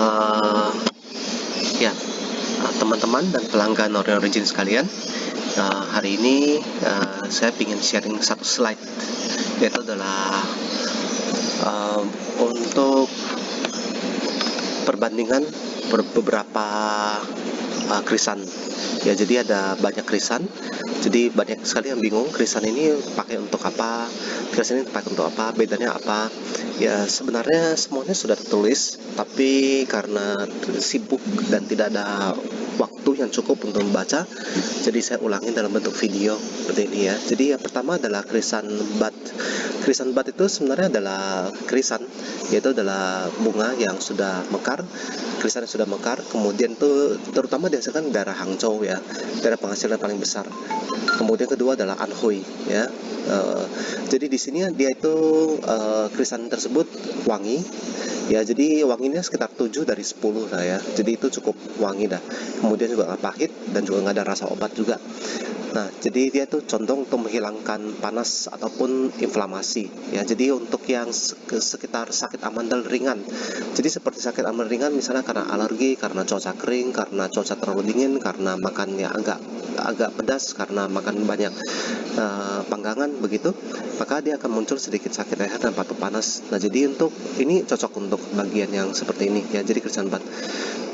Uh, ya, teman-teman dan pelanggan Origin sekalian, hari ini saya ingin sharing satu slide, yaitu adalah untuk perbandingan beberapa krisan. Ya, jadi ada banyak krisan. Jadi banyak sekali yang bingung krisan ini pakai untuk apa, krisan ini pakai untuk apa, bedanya apa. Ya, sebenarnya semuanya sudah tertulis, tapi karena sibuk dan tidak ada waktu yang cukup untuk membaca, jadi saya ulangi dalam bentuk video seperti ini ya. Jadi yang pertama adalah krisan bud. Krisan bud itu sebenarnya adalah krisan, yaitu adalah bunga yang sudah mekar. Krisan yang sudah mekar, kemudian tuh terutama dihasilkan daerah Hangzhou ya, daerah penghasilan paling besar. Kemudian kedua adalah Anhui ya. Jadi di sini dia itu krisan tersebut wangi ya, jadi wanginya sekitar 7 dari 10 lah ya, jadi itu cukup wangi dah. Kemudian juga nggak pahit dan juga nggak ada rasa obat juga. Nah, jadi dia tuh condong untuk menghilangkan panas ataupun inflamasi ya. Jadi untuk yang sekitar sakit amandel ringan, jadi seperti sakit amandel ringan misalnya karena alergi, karena cuaca kering, karena cuaca terlalu dingin, karena makannya agak pedas, karena makan banyak panggangan begitu, maka dia akan muncul sedikit sakit leher dan batuk panas. Nah, jadi untuk ini cocok untuk bagian yang seperti ini ya, jadi krisan bat.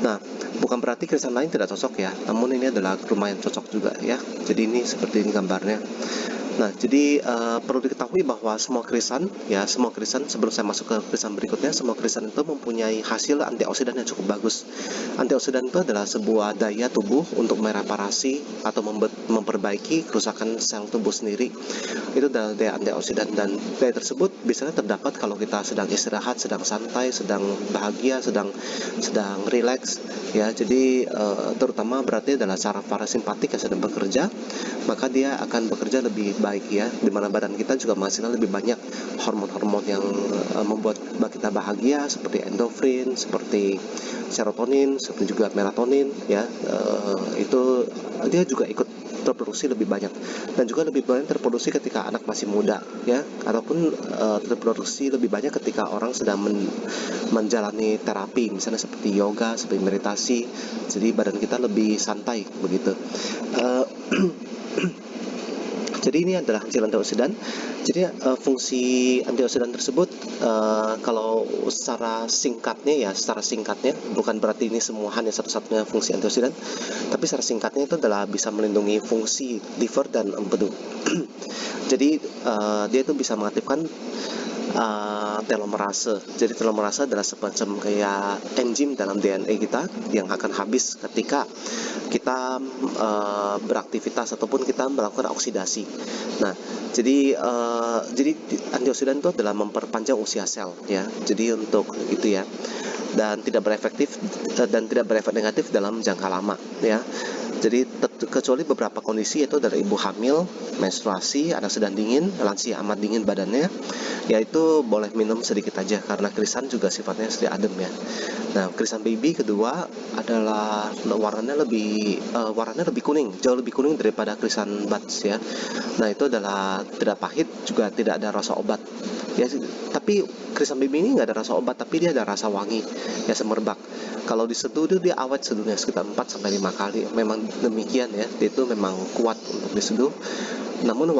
Nah, bukan berarti krisan lain tidak cocok ya, namun ini adalah lumayan cocok juga ya. Jadi ini seperti ini gambarnya. Nah, jadi perlu diketahui bahwa semua krisan sebelum saya masuk ke krisan berikutnya, semua krisan itu mempunyai hasil antioksidan yang cukup bagus. Antioksidan itu adalah sebuah daya tubuh untuk mereparasi atau memperbaiki kerusakan sel tubuh sendiri. Itu adalah daya antioksidan, dan daya tersebut biasanya terdapat kalau kita sedang istirahat, sedang santai, sedang bahagia, sedang rileks ya. Jadi terutama berarti adalah saraf parasimpatik yang sedang bekerja, maka dia akan bekerja lebih baik ya, dimana badan kita juga menghasilkan lebih banyak hormon-hormon yang membuat kita bahagia, seperti endorfin, seperti serotonin, seperti juga melatonin ya. Itu dia juga ikut terproduksi lebih banyak, dan juga lebih banyak terproduksi ketika anak masih muda ya, ataupun terproduksi lebih banyak ketika orang sedang menjalani terapi, misalnya seperti yoga, seperti meditasi. Jadi badan kita lebih santai begitu. Jadi ini adalah hasil antioksidan. Jadi fungsi antioksidan tersebut kalau secara singkatnya, bukan berarti ini semua hanya satu-satunya fungsi antioksidan, tapi secara singkatnya itu adalah bisa melindungi fungsi liver dan empedu. Jadi dia itu bisa mengaktifkan telomerase. Jadi telomerase adalah semacam kayak enzim dalam DNA kita yang akan habis ketika kita beraktivitas ataupun kita melakukan oksidasi. Nah, jadi antioksidan itu adalah memperpanjang usia sel ya. Jadi untuk itu ya, dan tidak berefek negatif dalam jangka lama ya. Jadi kecuali beberapa kondisi, yaitu dari ibu hamil, menstruasi, anak sedang dingin, lansia amat dingin badannya, yaitu boleh minum sedikit aja karena krisan juga sifatnya sedikit adem ya. Nah, krisan baby kedua adalah warnanya lebih kuning, jauh lebih kuning daripada krisan buds ya. Nah, itu adalah tidak pahit, juga tidak ada rasa obat ya. Tapi krisan baby ini nggak ada rasa obat, tapi dia ada rasa wangi ya, semerbak. Kalau diseduh dia awet seduhnya sekitar 4-5 kali. Memang demikian ya, itu memang kuat untuk diseduh. Namun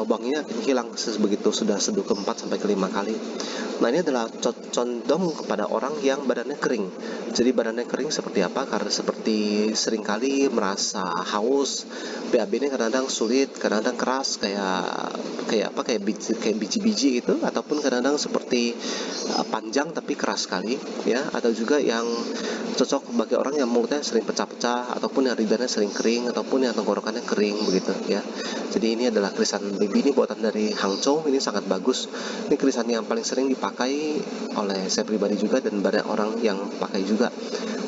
wanginya akan hilang begitu sudah seduh ke 4-5 kali. Nah, ini adalah condong kepada orang yang badannya kering. Jadi badannya kering seperti apa? Karena seperti seringkali merasa haus, BAB-nya kadang-kadang sulit, kadang-kadang keras, kayak biji-biji gitu, ataupun kadang-kadang seperti panjang tapi keras sekali ya, atau juga yang cocok bagi orang yang mulutnya sering pecah-pecah, ataupun yang lidahnya sering kering, ataupun yang tenggorokannya kering begitu ya. Jadi ini adalah krisan baby, ini buatan dari Hangzhou, ini sangat bagus. Ini krisan yang paling sering dipakai oleh saya pribadi juga, dan banyak orang yang pakai juga.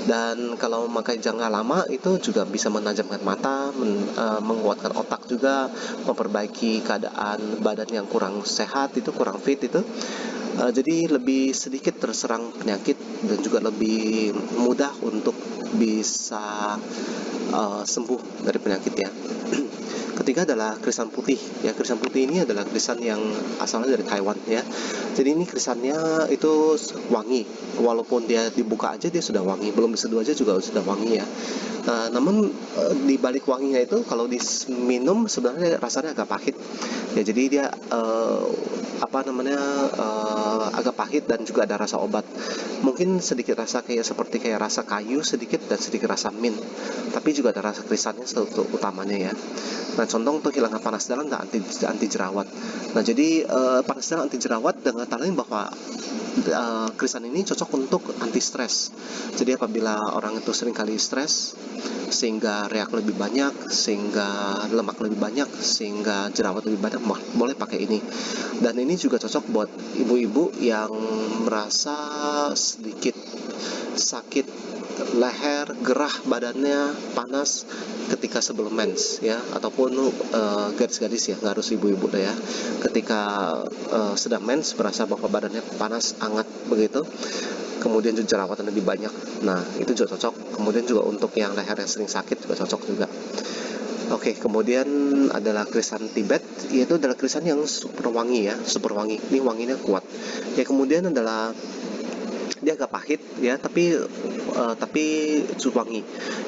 Dan kalau memakai jangka lama itu juga bisa menajamkan mata, menguatkan otak juga, memperbaiki keadaan badan yang kurang sehat, itu kurang fit itu. Jadi lebih sedikit terserang penyakit, dan juga lebih mudah untuk bisa sembuh dari penyakit ya. ketiga adalah krisan putih ya. Krisan putih ini adalah krisan yang asalnya dari Taiwan ya. Jadi ini krisannya itu wangi, walaupun dia dibuka aja dia sudah wangi, belum diseduh aja juga sudah wangi ya. Namun di balik wanginya itu kalau diminum sebenarnya rasanya agak pahit ya. Jadi dia agak pahit dan juga ada rasa obat. Mungkin sedikit rasa seperti kayak rasa kayu sedikit dan sedikit rasa mint. Tapi juga ada rasa krisannya untuk utamanya ya. Nah, contoh untuk hilangkan panas dalam dan anti jerawat. Nah, jadi panas dalam anti jerawat dengan kata lain bahwa krisan ini cocok untuk anti stres. Jadi apabila orang itu sering kali stres sehingga reak lebih banyak, sehingga lemak lebih banyak, sehingga jerawat lebih banyak, boleh pakai ini. Dan ini juga cocok buat ibu-ibu yang merasa sedikit sakit leher, gerah badannya, panas ketika sebelum mens ya, ataupun gadis-gadis ya, nggak harus ibu-ibu deh ya, ketika sedang mens berasa bahwa badannya panas, hangat begitu, kemudian juga jerawatan lebih banyak. Nah, itu juga cocok. Kemudian juga untuk yang leher yang sering sakit juga cocok juga. Oke, kemudian adalah krisan Tibet, yaitu adalah krisan yang super wangi ya, super wangi. Ini wanginya kuat. Ya, kemudian adalah dia agak pahit ya, tapi cukup wangi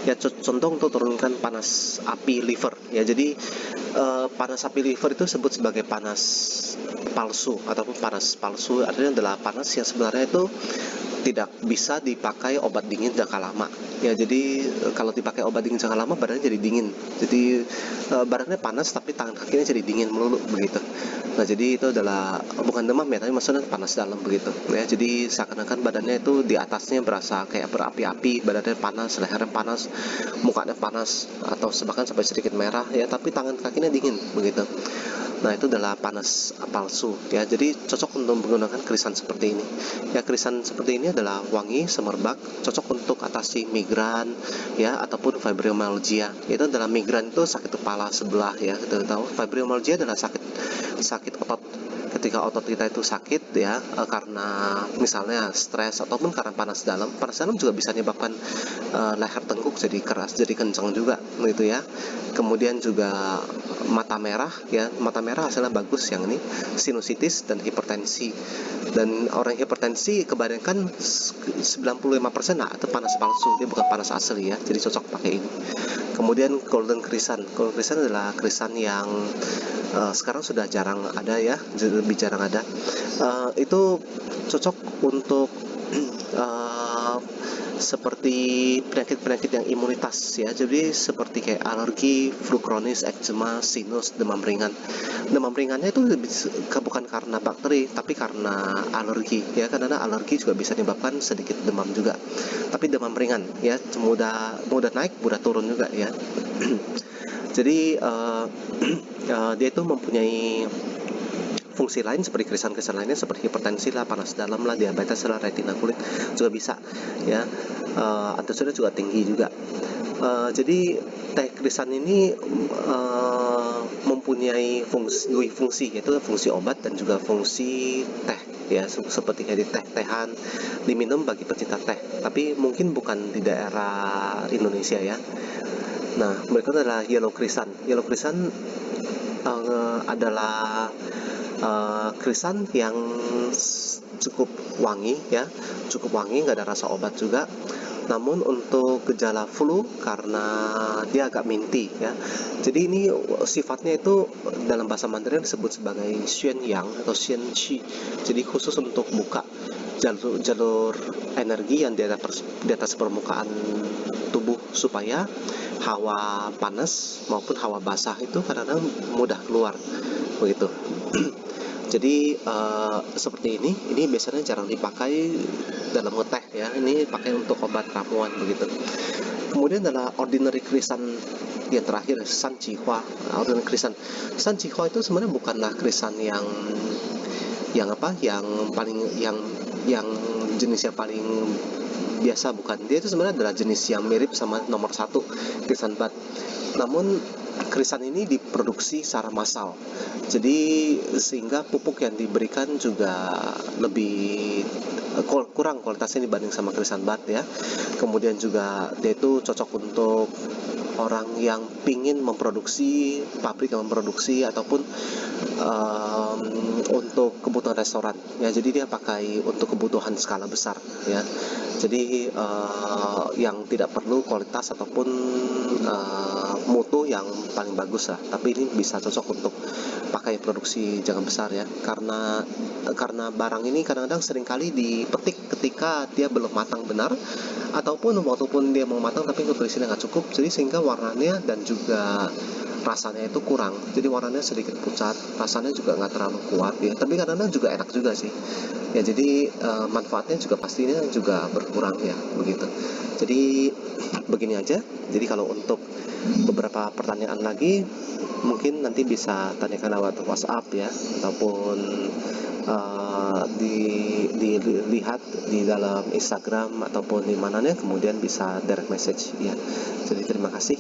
ya. Contoh untuk turunkan panas api liver ya. Jadi panas api liver itu disebut sebagai panas palsu ataupun panas palsu, artinya adalah panas yang sebenarnya itu tidak bisa dipakai obat dingin jangka lama ya. Jadi kalau dipakai obat dingin jangka lama badannya jadi dingin, jadi badannya panas tapi tangan kakinya jadi dingin melulu begitu. Nah, jadi itu adalah bukan demam ya, tapi maksudnya panas dalam begitu ya. Jadi seakan-akan badannya itu di atasnya berasa kayak berapi-api, badannya panas, lehernya panas, mukanya panas, atau bahkan sampai sedikit merah ya, tapi tangan kakinya dingin begitu. Nah, itu adalah panas palsu ya. Jadi cocok untuk menggunakan krisan seperti ini ya. Krisan seperti ini adalah wangi, semerbak, cocok untuk atasi migran ya, ataupun fibromyalgia. Itu adalah migran itu sakit kepala sebelah ya, kita tahu. Fibromyalgia adalah sakit otot. Ketika otot kita itu sakit ya, karena misalnya stres ataupun karena panas dalam juga bisa menyebabkan leher tengkuk jadi keras, jadi kencang juga gitu ya. Kemudian juga mata merah ya, mata merah hasilnya bagus yang ini, sinusitis dan hipertensi. Dan orang hipertensi kebanyakan 95% nah, itu panas palsu, dia bukan panas asli ya. Jadi cocok pakai ini. Kemudian golden krisan adalah krisan yang sekarang sudah jarang ada ya, lebih jarang ada. Itu cocok untuk seperti penyakit-penyakit yang imunitas ya. Jadi seperti kayak alergi, flu kronis, eczema, sinus, demam ringan. Demam ringannya itu bukan karena bakteri tapi karena alergi ya. Karena alergi juga bisa menyebabkan sedikit demam juga. Tapi demam ringan ya, mudah naik, mudah turun juga ya. Jadi dia itu mempunyai fungsi lain seperti krisan-krisan lainnya, seperti hipertensi lah, panas dalam lah, diabetes lah, retina kulit juga bisa ya. Antioksidan juga tinggi juga. Jadi teh krisan ini mempunyai fungsi yaitu fungsi obat dan juga fungsi teh ya, seperti kayak di teh-tehan diminum bagi pecinta teh, tapi mungkin bukan di daerah Indonesia ya. Nah, berikut adalah yellow krisan. Yellow krisan adalah krisan yang cukup wangi ya, nggak ada rasa obat juga. Namun untuk gejala flu karena dia agak minty ya. Jadi ini sifatnya itu dalam bahasa Mandarin disebut sebagai Xuan Yang atau Xuan Qi. Jadi khusus untuk buka jalur energi yang di atas permukaan tubuh supaya hawa panas maupun hawa basah itu kadang-kadang mudah keluar begitu. Jadi seperti ini biasanya jarang dipakai dalam ngeteh ya. Ini pakai untuk obat ramuan begitu. Kemudian adalah ordinary krisan yang terakhir, San Qihua. Ordinary krisan San Qihua itu sebenarnya bukanlah krisan yang paling yang jenisnya paling biasa, bukan. Dia itu sebenarnya adalah jenis yang mirip sama nomor satu krisan bat. Namun krisan ini diproduksi secara massal. Jadi sehingga pupuk yang diberikan juga lebih kurang kualitasnya dibanding sama krisan bat ya. Kemudian juga dia itu cocok untuk orang yang pingin memproduksi, pabrik yang memproduksi, ataupun untuk kebutuhan restoran ya. Jadi dia pakai untuk kebutuhan skala besar ya. Jadi yang tidak perlu kualitas ataupun mutu yang paling bagus lah, tapi ini bisa cocok untuk pakai produksi jangka besar ya, karena barang ini kadang-kadang seringkali dipetik ketika dia belum matang benar, ataupun walaupun dia mau matang tapi nutrisinya nggak cukup, jadi sehingga warnanya dan juga rasanya itu kurang. Jadi warnanya sedikit pucat, rasanya juga nggak terlalu kuat ya, tapi kadang-kadang juga enak juga sih ya. Jadi manfaatnya juga pastinya juga berkurang ya, begitu. Jadi begini aja. Jadi kalau untuk beberapa pertanyaan lagi mungkin nanti bisa tanyakan lewat WhatsApp ya, ataupun dilihat di dalam Instagram ataupun di mananya, kemudian bisa direct message ya. Jadi terima kasih.